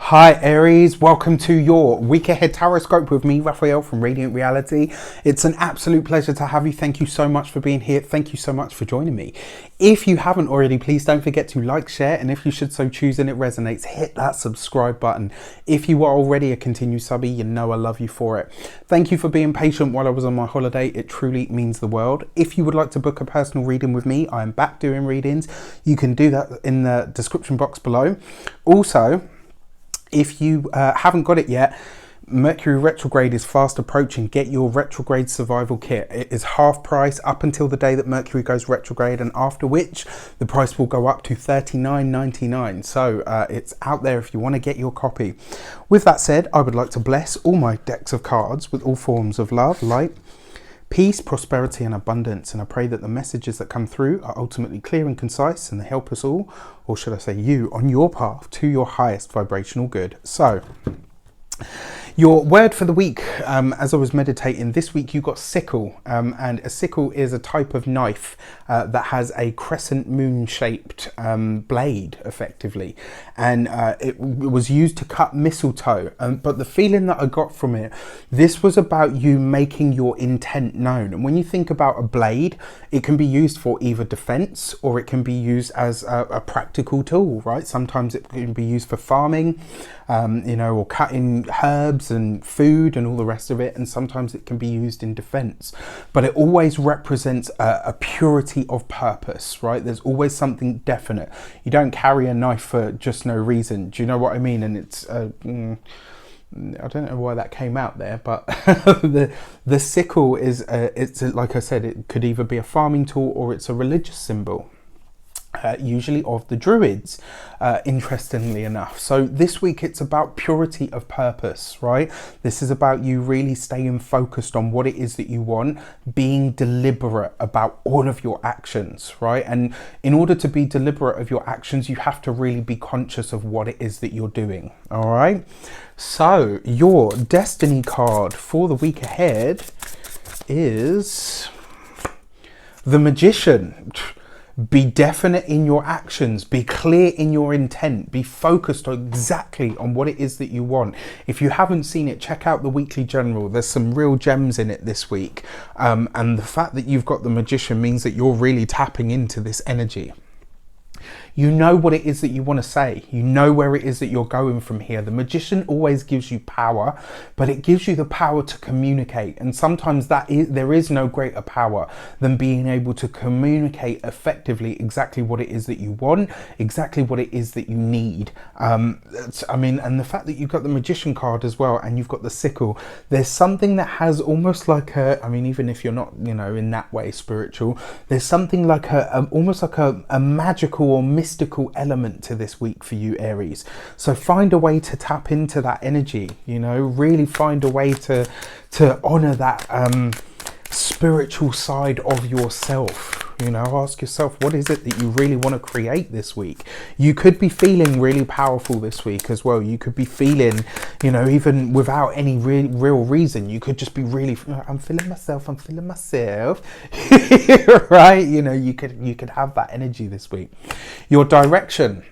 Hi Aries, welcome to your week ahead tarot scope with me, Raphael from Reydiant Reality. It's an absolute pleasure to have you. Thank you so much for being here. Thank you so much for joining me. If you haven't already, please don't forget to like, share, and if you should so choose and it resonates, hit that subscribe button. If you are already a continued subby, you know I love you for it. Thank you for being patient while I was on my holiday. It truly means the world. If you would like to book a personal reading with me, I am back doing readings. You can do that in the description box below. Also, if you haven't got it yet, Mercury retrograde is fast approaching. Get your retrograde survival kit. It is half price up until the day that Mercury goes retrograde, and after which the price will go up to $39.99. So it's out there if you want to get your copy. With that said, I would like to bless all my decks of cards with all forms of love, light, peace, prosperity and abundance, and I pray that the messages that come through are ultimately clear and concise and they help us all, or should I say you, on your path to your highest vibrational good. So your word for the week, as I was meditating this week, you got sickle, and a sickle is a type of knife that has a crescent moon shaped blade effectively, and it was used to cut mistletoe, but the feeling that I got from it, this was about you making your intent known. And when you think about a blade, it can be used for either defense or it can be used as a practical tool, right? Sometimes it can be used for farming, or cutting herbs and food and all the rest of it, and sometimes it can be used in defense, but it always represents a purity of purpose, right? There's always something definite. You don't carry a knife for just no reason. Do you know what I mean? And it's I don't know why that came out there, but the sickle is it's like I said, it could either be a farming tool or it's a religious symbol. Usually of the Druids, interestingly enough. So this week it's about purity of purpose, right? This is about you really staying focused on what it is that you want, being deliberate about all of your actions, right? And in order to be deliberate of your actions, you have to really be conscious of what it is that you're doing, all right? So your destiny card for the week ahead is the Magician. Be definite in your actions, be clear in your intent, be focused exactly on what it is that you want. If you haven't seen it, check out the Weekly General. There's some real gems in it this week. And the fact that you've got the Magician means that you're really tapping into this energy. You know what it is that you want to say. You know where it is that you're going from here. The Magician always gives you power, but it gives you the power to communicate. And sometimes there is no greater power than being able to communicate effectively exactly what it is that you want, exactly what it is that you need. And the fact that you've got the Magician card as well, and you've got the sickle, there's something that has almost like even if you're not, in that way spiritual, there's something like almost like a magical or mystical element to this week for you, Aries. So find a way to tap into that energy, really find a way to honor that spiritual side of yourself. Ask yourself, what is it that you really want to create this week? You could be feeling really powerful this week as well. You could be feeling, even without any real reason, you could just be really, I'm feeling myself, right? You could have that energy this week. Your direction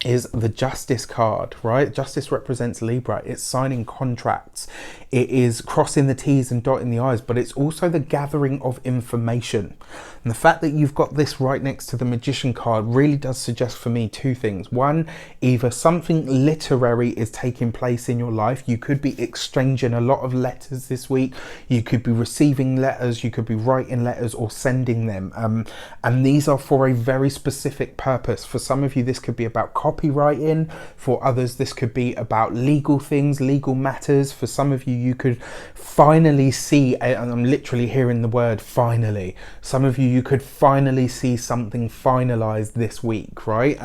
is the Justice card, right? Justice represents Libra. It's signing contracts. It is crossing the T's and dotting the I's, but it's also the gathering of information. And the fact that you've got this right next to the Magician card really does suggest for me two things. One, either something literary is taking place in your life. You could be exchanging a lot of letters this week. You could be receiving letters. You could be writing letters or sending them. And these are for a very specific purpose. For some of you, this could be about copywriting. For others, this could be about legal things, legal matters. For some of you, you could finally see, and I'm literally hearing the word finally. Some of you could finally see something finalized this week, right?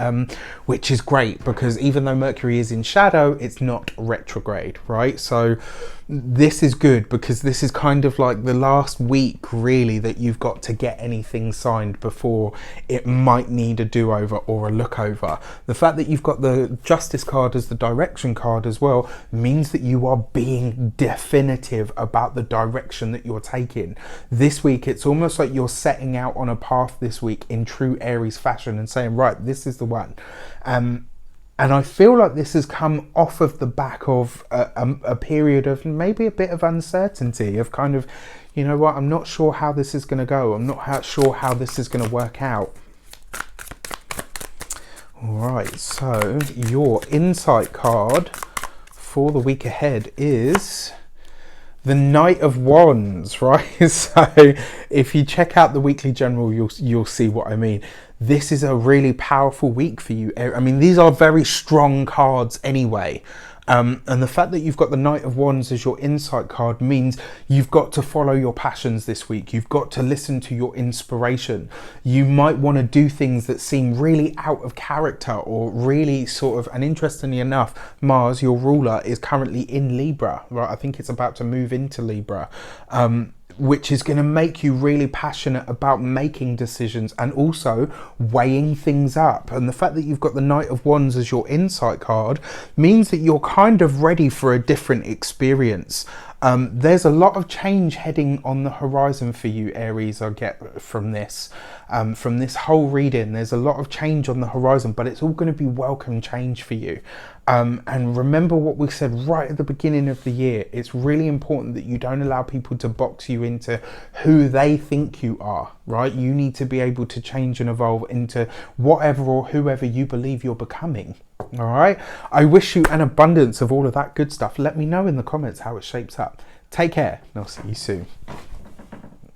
Which is great, because even though Mercury is in shadow, it's not retrograde, right? So this is good, because this is kind of like the last week really that you've got to get anything signed before it might need a do-over or a look over. The fact that you've got the Justice card as the direction card as well means that you are being definitive about the direction that you're taking. This week it's almost like you're setting out on a path this week in true Aries fashion and saying, right, this is the one. And I feel like this has come off of the back of a period of maybe a bit of uncertainty, of kind of, you know what, I'm not sure how this is going to go. I'm not sure how this is going to work out. All right, so your insight card for the week ahead is the Knight of Wands, right? So if you check out the weekly general, you'll see what I mean. This is a really powerful week for you. I mean, these are very strong cards anyway. And the fact that you've got the Knight of Wands as your insight card means you've got to follow your passions this week. You've got to listen to your inspiration. You might want to do things that seem really out of character or really sort of, and interestingly enough, Mars, your ruler, is currently in Libra, right? I think it's about to move into Libra. Which is going to make you really passionate about making decisions and also weighing things up. And the fact that you've got the Knight of Wands as your insight card means that you're kind of ready for a different experience. There's a lot of change heading on the horizon for you, Aries, I get from this whole reading. There's a lot of change on the horizon, but it's all going to be welcome change for you. And remember what we said right at the beginning of the year. It's really important that you don't allow people to box you into who they think you are, right? You need to be able to change and evolve into whatever or whoever you believe you're becoming. All right. I wish you an abundance of all of that good stuff. Let me know in the comments how it shapes up. Take care, and I'll see you soon.